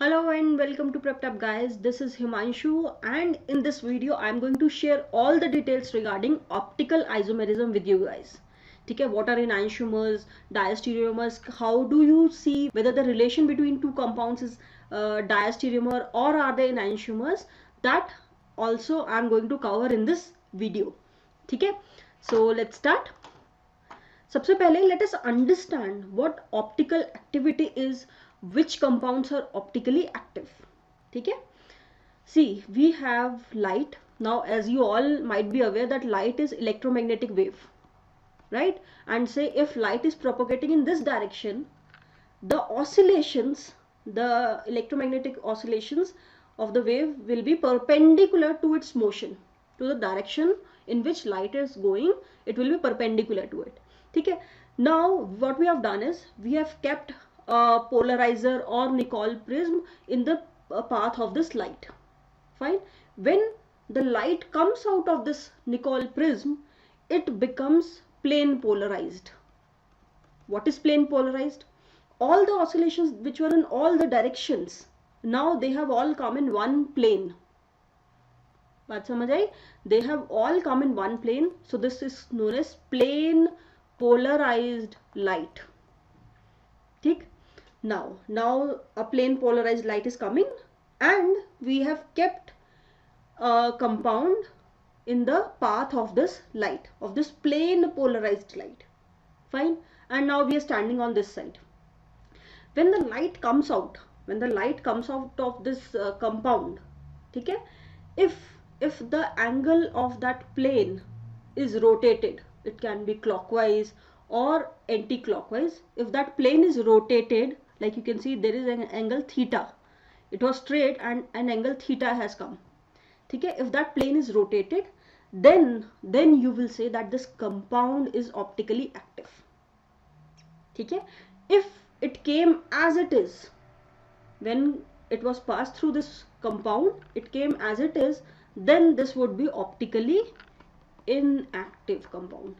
Hello and welcome to PrepTap guys. This is Himanshu and in this video I am going to share all the details regarding optical isomerism with you guys. Okay, what are enantiomers, diastereomers, how do you see whether the relation between two compounds is diastereomer or are they enantiomers, that also I am going to cover in this video. Okay, so let's start. सबसे पहले let us understand what optical activity is, which compounds are optically active. ठीक है, see we have light. Now as you all might be aware that light is electromagnetic wave, right? And say if light is propagating in this direction, the oscillations, the electromagnetic oscillations of the wave will be perpendicular to its motion, to the direction in which light is going. It will be perpendicular to it. Okay, now what we have done is we have kept a polarizer or Nicol prism in the path of this light. Fine. When the light comes out of this Nicol prism, it becomes plane polarized. What is plane polarized? All the oscillations which were in all the directions, now they have all come in one plane. बात समझ आई? They have all come in one plane. So this is known as plane polarized light. ठीक? Now a plane polarized light is coming and we have kept a compound in the path of this light, of this plane polarized light. Fine. And now we are standing on this side. When the light comes out, of this compound, okay, if the angle of that plane is rotated, it can be clockwise or anti-clockwise. If that plane is rotated, like you can see there is an angle theta, it was straight and an angle theta has come. Okay, if that plane is rotated, then you will say that this compound is optically active. Okay, if it came as it is, when it was passed through this compound, it came as it is, then this would be optically inactive compound.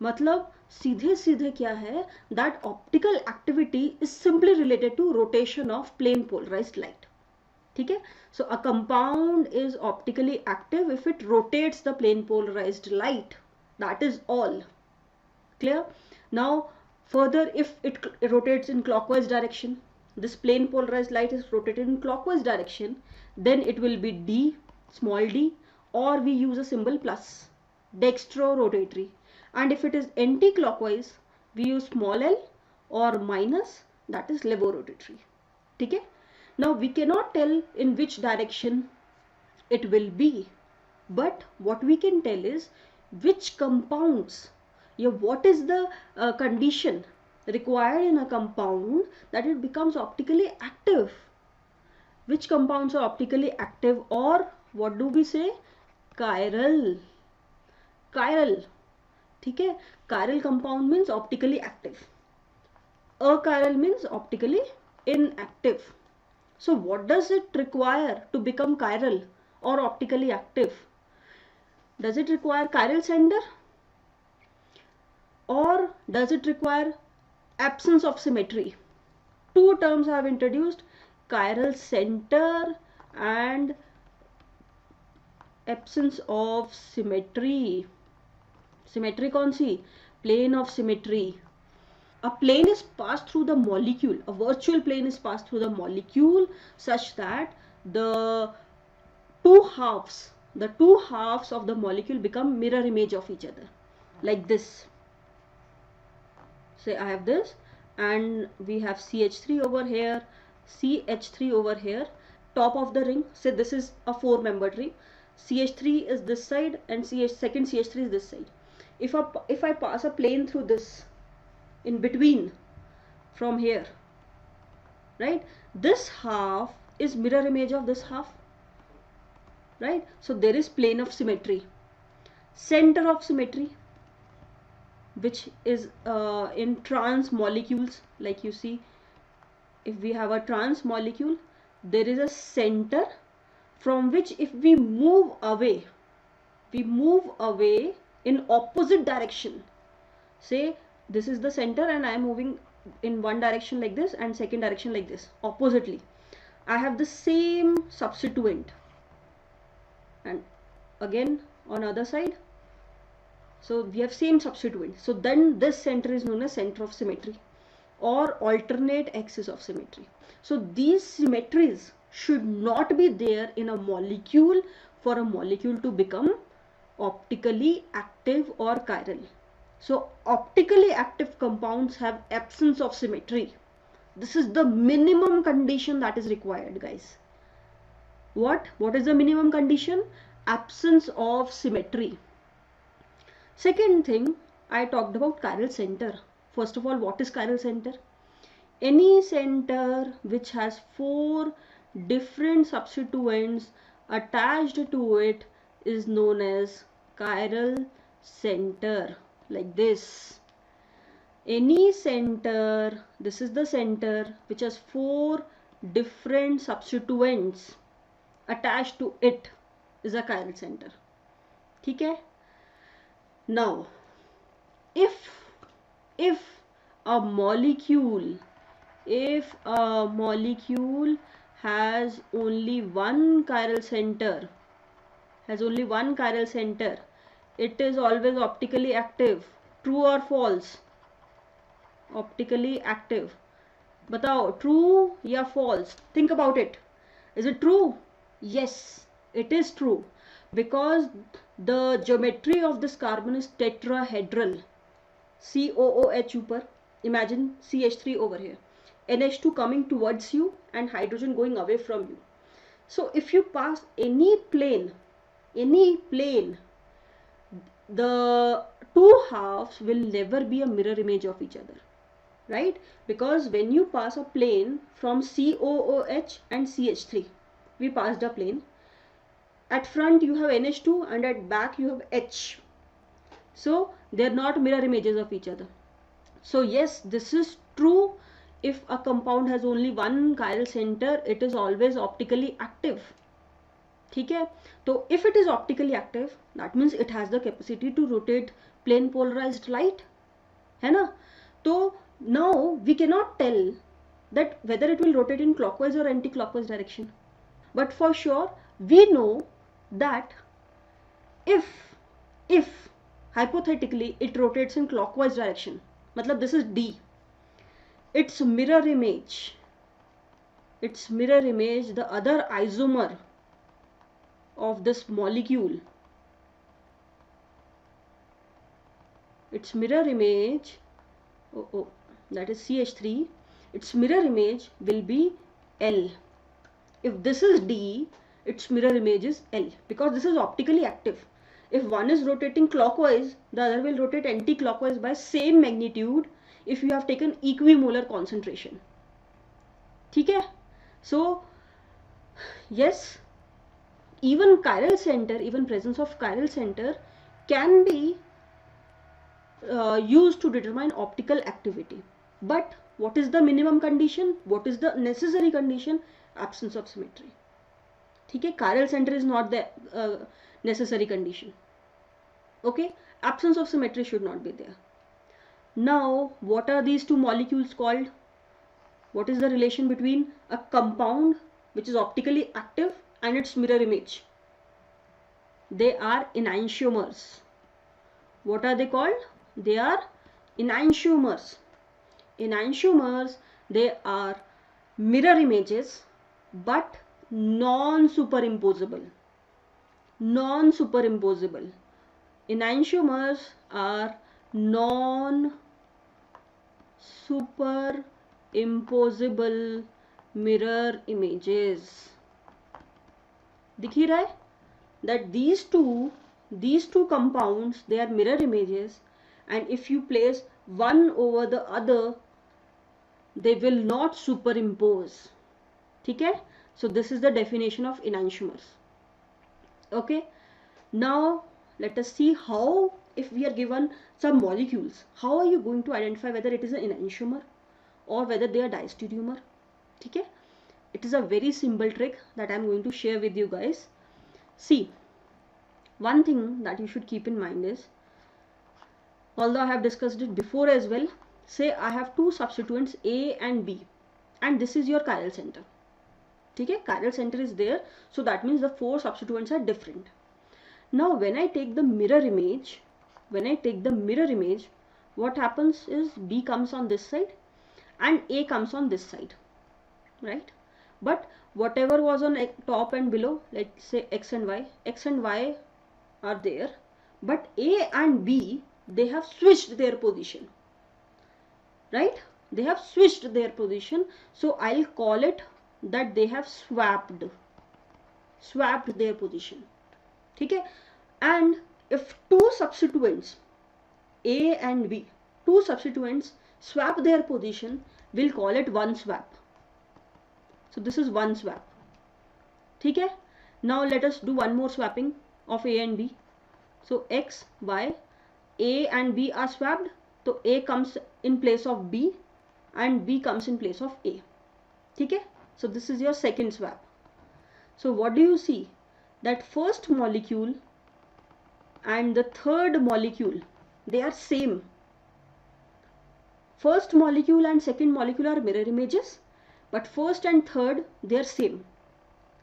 मतलब सीधे सीधे क्या है, that optical activity is simply related to rotation of plane polarized light. ठीक है, so a compound is optically active if it rotates the plane polarized light. That is all. Clear? Now further, if it rotates in clockwise direction, this plane polarized light is rotated in clockwise direction, then it will be D, small d, or we use a symbol plus, dextro-rotatory. And if it is anti-clockwise, we use small l or minus, that is levorotatory. Okay? Now we cannot tell in which direction it will be, but what we can tell is which compounds, what is the condition required in a compound that it becomes optically active. Which compounds are optically active, or what do we say? Chiral. ठीक है, chiral compound means optically active. Achiral means optically inactive. So what does it require to become chiral or optically active? Does it require chiral center, or does it require absence of symmetry? Two terms I have introduced, chiral center and absence of symmetry. Symmetry कौन सी? Plane of symmetry. A plane is passed through the molecule, a virtual plane is passed through the molecule such that the two halves of the molecule become mirror image of each other, like this. Say I have this and we have CH3 over here, CH3 over here, top of the ring. Say this is a 4-member tree. CH3 is this side and second CH3 is this side. If I pass a plane through this in between from here, right, this half is mirror image of this half, right? So there is plane of symmetry. Center of symmetry, which is in trans molecules, like you see, if we have a trans molecule, there is a center from which if we move away in opposite direction. Say this is the center and I am moving in one direction like this and second direction like this, oppositely. I have the same substituent, and again on other side, so we have same substituent. So then this center is known as center of symmetry or alternate axis of symmetry. So these symmetries should not be there in a molecule for a molecule to become optically active or chiral. So optically active compounds have absence of symmetry. This is the minimum condition that is required, guys. What is the minimum condition? Absence of symmetry. Second thing, I talked about chiral center. First of all, what is chiral center? Any center which has 4 different substituents attached to it is known as chiral center, like this. Any center, this is the center which has 4 different substituents attached to it, is a chiral center. Okay? Now, if a molecule has only one chiral center, it is always optically active. True or false? Optically active. Batao, true या false? Think about it. Is it true? Yes, it is true, because the geometry of this carbon is tetrahedral. COOH ऊपर, imagine CH3 over here, NH2 coming towards you and hydrogen going away from you. So if you pass any plane, the two halves will never be a mirror image of each other, right? Because when you pass a plane from COOH and CH3, we passed a plane, at front you have NH2 and at back you have H, so they are not mirror images of each other. So yes, this is true. If a compound has only one chiral center, it is always optically active. ठीक है? So if it is optically active, that means it has the capacity to rotate plane polarized light, है ना? So now we cannot tell that whether it will rotate in clockwise or anti-clockwise direction, but for sure we know that if hypothetically it rotates in clockwise direction, matlab this is D, its mirror image, the other isomer of this molecule, its mirror image, that is CH3, its mirror image will be L. If this is D, its mirror image is L, because this is optically active. If one is rotating clockwise, the other will rotate anti-clockwise by same magnitude if you have taken equimolar concentration. ठीक है? So yes, even presence of chiral center can be used to determine optical activity. But what is the minimum condition? What is the necessary condition? Absence of symmetry. ठीक है? Chiral center is not the necessary condition. Okay? Absence of symmetry should not be there. Now, what are these two molecules called? What is the relation between a compound which is optically active and its mirror image? They are enantiomers. What are they called? They are enantiomers. Enantiomers, they are mirror images but non-superimposable. Enantiomers are non-superimposable mirror images. दिख ही रहा है that these two compounds, they are mirror images, and if you place one over the other, they will not superimpose. ठीक है? So this is the definition of enantiomers. Okay, now let us see how, if we are given some molecules, how are you going to identify whether it is an enantiomer or whether they are diastereomer? ठीक है? It is a very simple trick that I am going to share with you guys. See, one thing that you should keep in mind is, although I have discussed it before as well, say I have two substituents A and B, and this is your chiral center. ठीक है, chiral center is there, so that means the 4 substituents are different. Now when I take the mirror image, what happens is B comes on this side and A comes on this side, right? But whatever was on top and below, let's say X and Y are there, but A and B, they have switched their position, right? They have switched their position, so I'll call it that they have swapped their position. ठीक है? And if two substituents A and B, two substituents swap their position, we'll call it one swap. So this is one swap. ठीक है? Now let us do one more swapping of A and B. So X, Y, A and B are swapped. So A comes in place of B and B comes in place of A. ठीक है? So this is your second swap. So what do you see? That first molecule and the third molecule, they are same. First molecule and second molecule are mirror images, but first and third, they are same.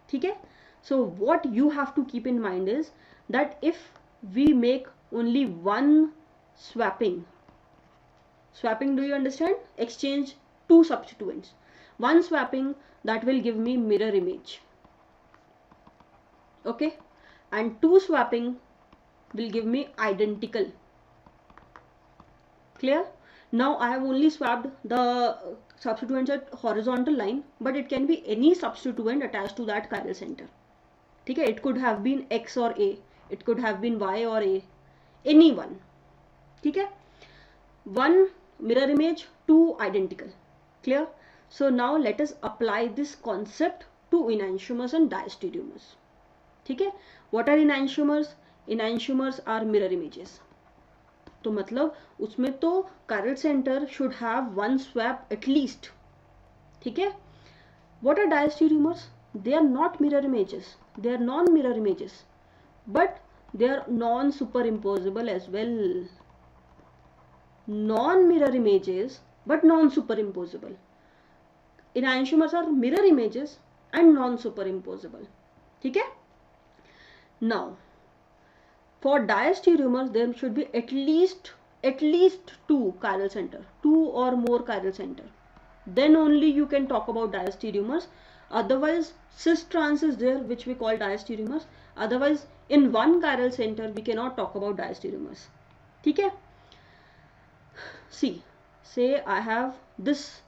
ठीक है? So what you have to keep in mind is that if we make only one swapping, do you understand? Exchange two substituents. One swapping, that will give me mirror image. Okay? And two swapping will give me identical. Clear? Now I have only swapped the substituents at horizontal line, but it can be any substituent attached to that chiral center. Okay? It could have been X or A, it could have been Y or A, any one. Okay? One mirror image, two identical. Clear? So now let us apply this concept to enantiomers and diastereomers. ठीक है? What are enantiomers? Enantiomers are mirror images. तो मतलब उसमें तो chiral center should have one swap at least. ठीक है? What are diastereomers? They are not mirror images. They are non-mirror images, but they are non-superimposable as well. Non-mirror images, but non-superimposable. Enantiomers are mirror images and non-superimposable. ठीक है? Now, for diastereomers, there should be at least two chiral center, two or more chiral center. Then only you can talk about diastereomers. Otherwise, cis trans is there, which we call diastereomers. Otherwise, in one chiral center, we cannot talk about diastereomers. ठीक है? See, say I have these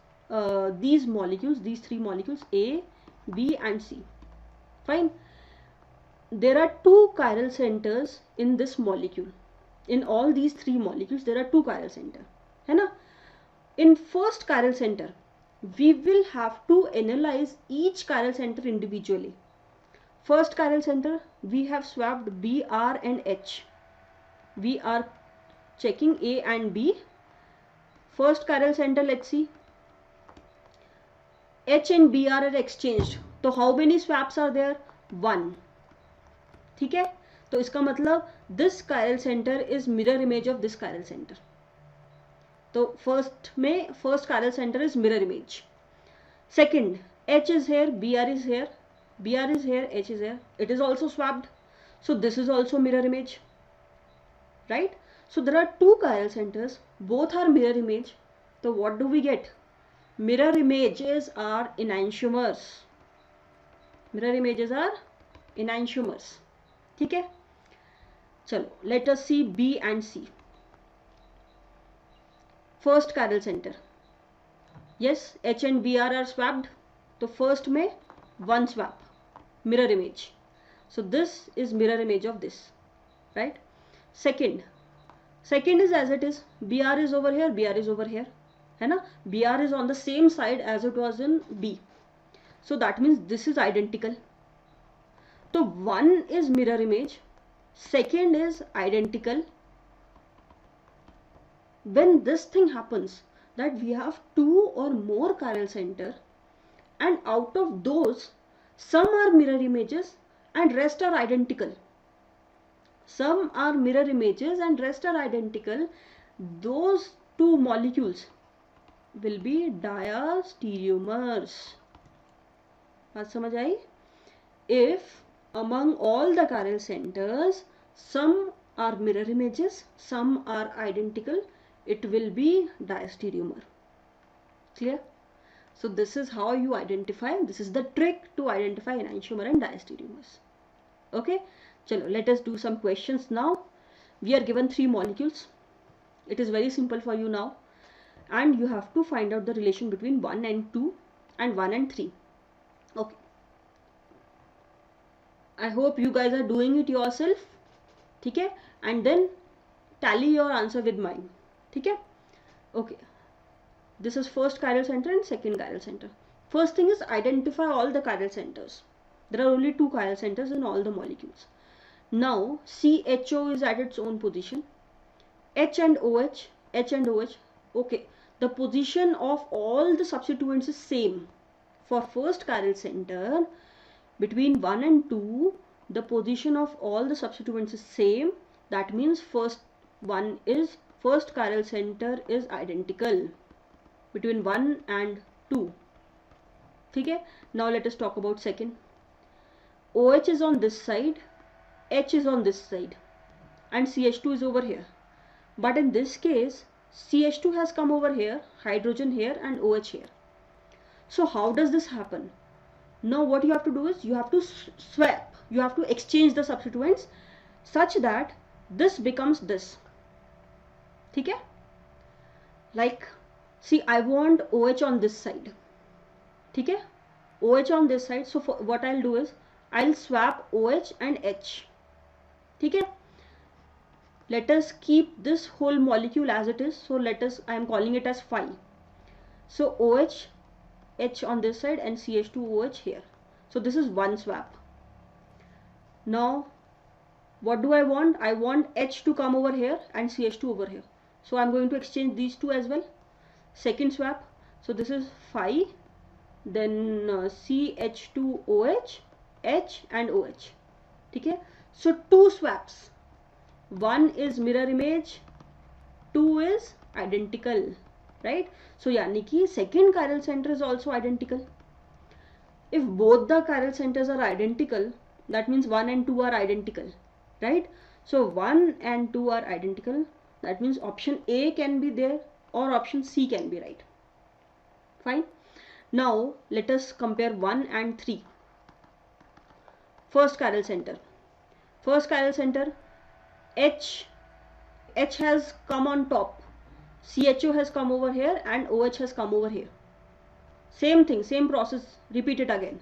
molecules, these three molecules, A, B, and C. Fine. There are two chiral centers in this molecule. In all these three molecules, there are two chiral centers. है ना? In first chiral center, we will have to analyze each chiral center individually. First chiral center, we have swapped B, R, and H. We are checking A and B. First chiral center, let's see. H and B are exchanged. So how many swaps are there? One. ठीक है? तो इसका मतलब this chiral center is mirror image of this chiral center. तो first chiral center is mirror image. Second, H is here, Br is here, H is here. It is also swapped. So this is also mirror image, right? So there are two chiral centers, both are mirror image. So what do we get? Mirror images are enantiomers. Mirror images are enantiomers. ठीक है? चलो, let us see B and C. First chiral center. Yes, H and Br are swapped. तो first में one swap, mirror image. So this is mirror image of this, right? Second is as it is. Br is over here, Br is over here. है ना? Br is on the same side as it was in B. So that means this is identical. So one is mirror image, second is identical. When this thing happens, that we have two or more chiral center, and out of those, some are mirror images and rest are identical. Some are mirror images and rest are identical. Those two molecules will be diastereomers. बात समझ आई? If among all the chiral centers some are mirror images, some are identical, it will be diastereomer. Clear? So this is how you identify, this is the trick to identify enantiomer and diastereomers. Okay, chalo, let us do some questions now. We are given 3 molecules. It is very simple for you now, and you have to find out the relation between 1 and 2 and 1 and 3. Okay, I hope you guys are doing it yourself. ठीक है, and then tally your answer with mine. ठीक है, okay. This is first chiral center and second chiral center. First thing is identify all the chiral centers. There are only 2 chiral centers in all the molecules. Now CHO is at its own position. H and OH, okay, the position of all the substituents is same. For first chiral center, between 1 and 2, the position of all the substituents is same. That means first chiral center is identical between 1 and 2. ठीक है, now let us talk about second. OH is on this side, H is on this side, and CH2 is over here. But in this case, CH2 has come over here, hydrogen here, and OH here. So how does this happen? Now what you have to do is you have to swap, you have to exchange the substituents such that this becomes this. ठीक है? Like, see, I want OH on this side. ठीक है? OH on this side. So what I'll do is I'll swap OH and H. ठीक है? Let us keep this whole molecule as it is. So I am calling it as phi. So OH, H on this side, and CH2OH here. So this is one swap. Now what do I want? I want H to come over here and CH2 over here. So I'm going to exchange these two as well. Second swap. So this is phi, then CH2OH, H and OH. Okay? So 2 swaps. 1 is mirror image, 2 is identical, right? So yani ki second chiral center is also identical. If both the chiral centers are identical, that means 1 and 2 are identical, right? So 1 and 2 are identical. That means option A can be there or option C can be right. Fine. Now let us compare 1 and 3. First chiral center. First chiral center, H has come on top, CHO has come over here, and OH has come over here. Same thing, same process, repeat it again.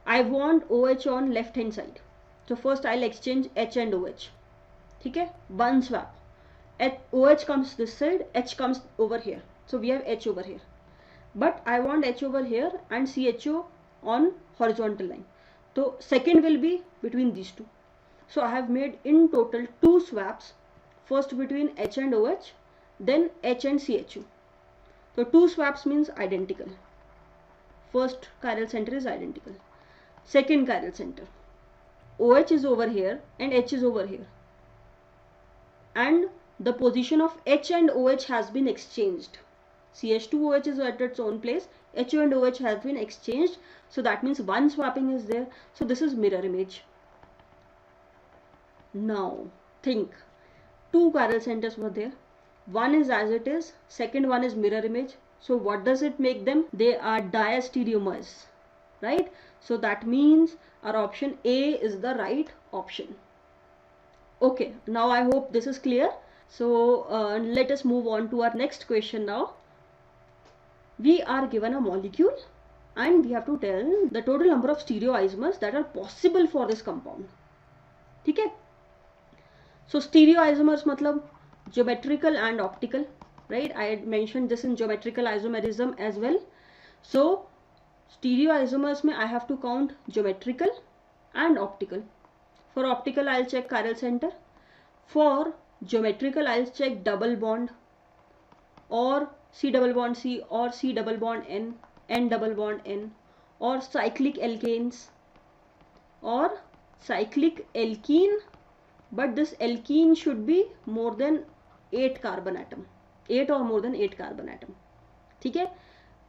I want OH on left hand side. So first I'll exchange H and OH. Okay, one swap. OH comes this side, H comes over here. So we have H over here. But I want H over here and CHO on horizontal line. So second will be between these two. So I have made in total 2 swaps. First between H and OH, then H and CHO. So 2 swaps means identical. First chiral center is identical. Second chiral center, OH is over here and H is over here. And the position of H and OH has been exchanged. CH2OH is at its own place. HO and OH has been exchanged. So that means one swapping is there. So this is mirror image. Now think, 2 chiral centers were there. One is as it is, second one is mirror image. So what does it make them? They are diastereomers, right? So that means our option A is the right option. Okay, now I hope this is clear. So let us move on to our next question now. We are given a molecule and we have to tell the total number of stereoisomers that are possible for this compound. ठीक है? So stereoisomers matlab geometrical and optical, right? I had mentioned this in geometrical isomerism as well. So stereoisomers mein I have to count geometrical and optical. For optical I'll check chiral center. For geometrical I'll check double bond or C double bond C or C double bond N, N double bond N, or cyclic alkanes or cyclic alkene. But this alkene should be more than 8 carbon atom, 8 or more than 8 carbon atom. ठीक है?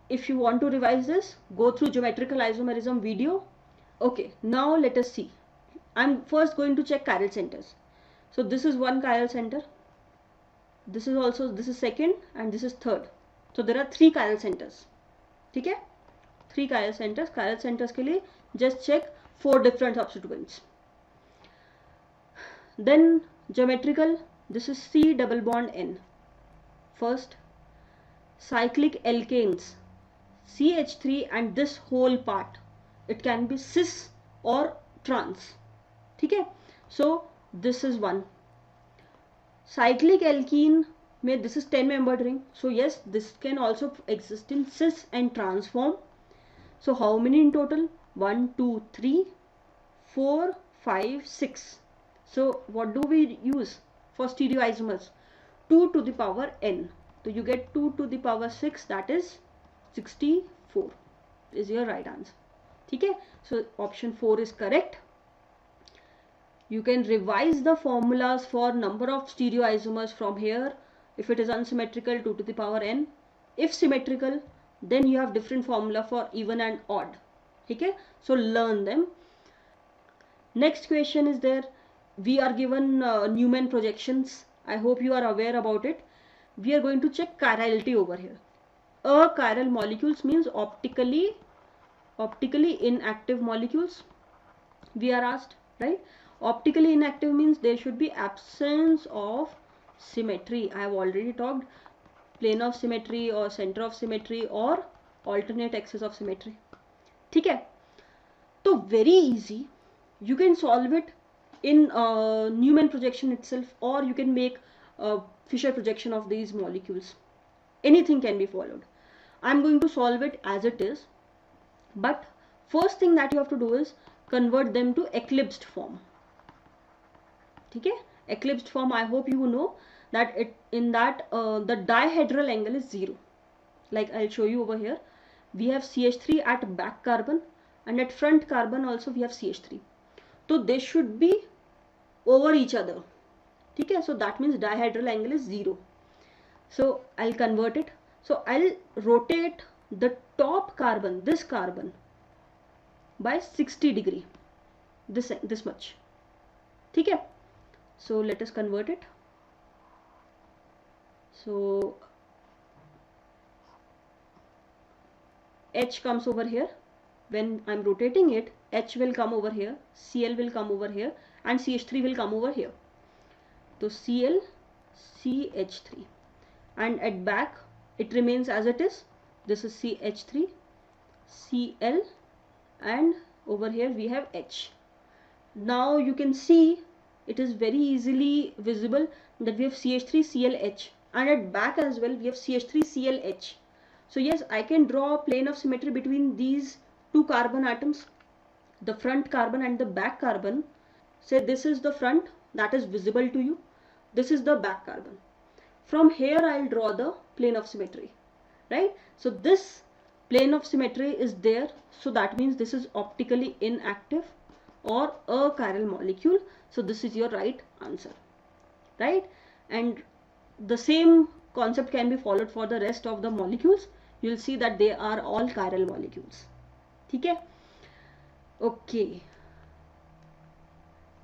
if you want to revise this, go through geometrical isomerism video. Okay, now let us see. I'm first going to check chiral centers. So this is one chiral center, this is second, and this is third. So there are 3 chiral centers. ठीक है, 3 chiral centers. Chiral centers के लिए just check 4 different substituents. Then geometrical, this is C double bond N. First, cyclic alkanes, CH3 and this whole part, it can be cis or trans. ठीक है, so this is one. Cyclic alkene में this is 10 membered ring, so yes, this can also exist in cis and trans form. So how many in total? 1 2 3 4 5 6. So what do we use for stereoisomers? 2 to the power n. So you get 2 to the power 6, that is 64 is your right answer. ठीक है, so option 4 is correct. You can revise the formulas for number of stereoisomers from here. If it is unsymmetrical, 2 to the power n. If symmetrical, then you have different formula for even and odd. Okay, so learn them. Next question is there. We are given Newman projections. I hope you are aware about it. We are going to check chirality over here. Achiral molecules means optically inactive molecules. We are asked, right? Optically inactive means there should be absence of symmetry. I have already talked plane of symmetry or center of symmetry or alternate axis of symmetry. ठीक है, तो very easy. You can solve it in Newman projection itself, or you can make Fisher projection of these molecules. Anything can be followed. I'm going to solve it as it is, but first thing that you have to do is convert them to eclipsed form. ठीक है, eclipsed form, I hope you know that the dihedral angle is 0. Like I'll show you over here. We have CH3 at back carbon, and at front carbon also we have CH3. So they should be over each other. ठीक है, so that means dihedral angle is 0. So I'll convert it. So I'll rotate the top carbon, this carbon, by 60 degree. This much. ठीक है. So let us convert it. So H comes over here. When I'm rotating it, H will come over here, Cl will come over here, and CH3 will come over here. So Cl, CH3, and at back it remains as it is. This is CH3, Cl, and over here we have H. Now you can see it is very easily visible that we have CH3, ClH, and at back as well we have CH3, ClH. So yes, I can draw a plane of symmetry between these 2 carbon atoms, the front carbon and the back carbon. Say this is the front, that is visible to you. This is the back carbon. From here I'll draw the plane of symmetry, right? So this plane of symmetry is there, so that means this is optically inactive or a chiral molecule. So this is your right answer, right? And the same concept can be followed for the rest of the molecules. You'll see that they are all chiral molecules. ठीक है? Okay.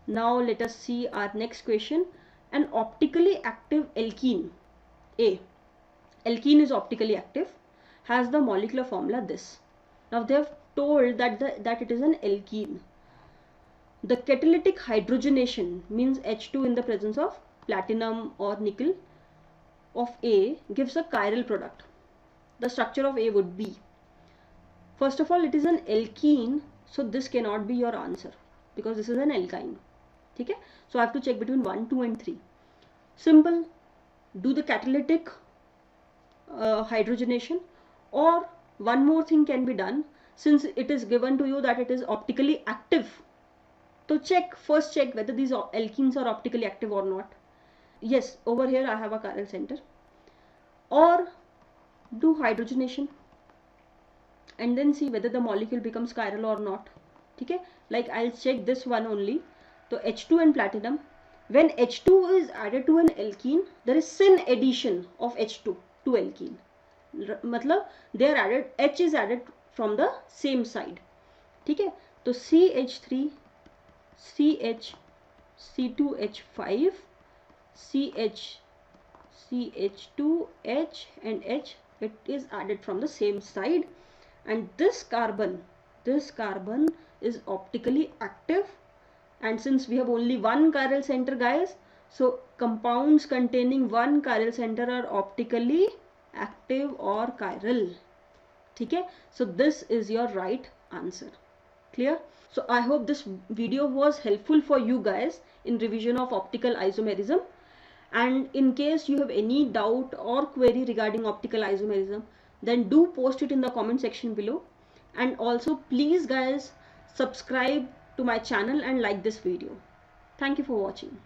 Now let us see our next question. An optically active alkene, A. Alkene is optically active, has the molecular formula this. Now they have told that it is an alkene. The catalytic hydrogenation means H2 in the presence of platinum or nickel of A gives a chiral product. The structure of A would be, first of all, it is an alkene, so this cannot be your answer because this is an alkyne. ठीक है? So I have to check between 1, 2 and 3. Simple. Do the catalytic hydrogenation, or one more thing can be done. Since it is given to you that it is optically active, so first check whether these alkenes are optically active or not. Yes, over here I have a chiral center. Or do hydrogenation and then see whether the molecule becomes chiral or not. Okay, like I'll check this one only. So H2 and platinum, when H2 is added to an alkene, there is syn addition of H2 to alkene. मतलब they are added, H is added from the same side. ठीक है, तो CH3 CH C2H5 CH CH2H and H, it is added from the same side, and this carbon is optically active. And since we have only one chiral center, guys, so compounds containing one chiral center are optically active or chiral. ठीक है, so this is your right answer. Clear? So I hope this video was helpful for you guys in revision of optical isomerism. And in case you have any doubt or query regarding optical isomerism, then do post it in the comment section below. And also please guys subscribe to my channel and like this video. Thank you for watching.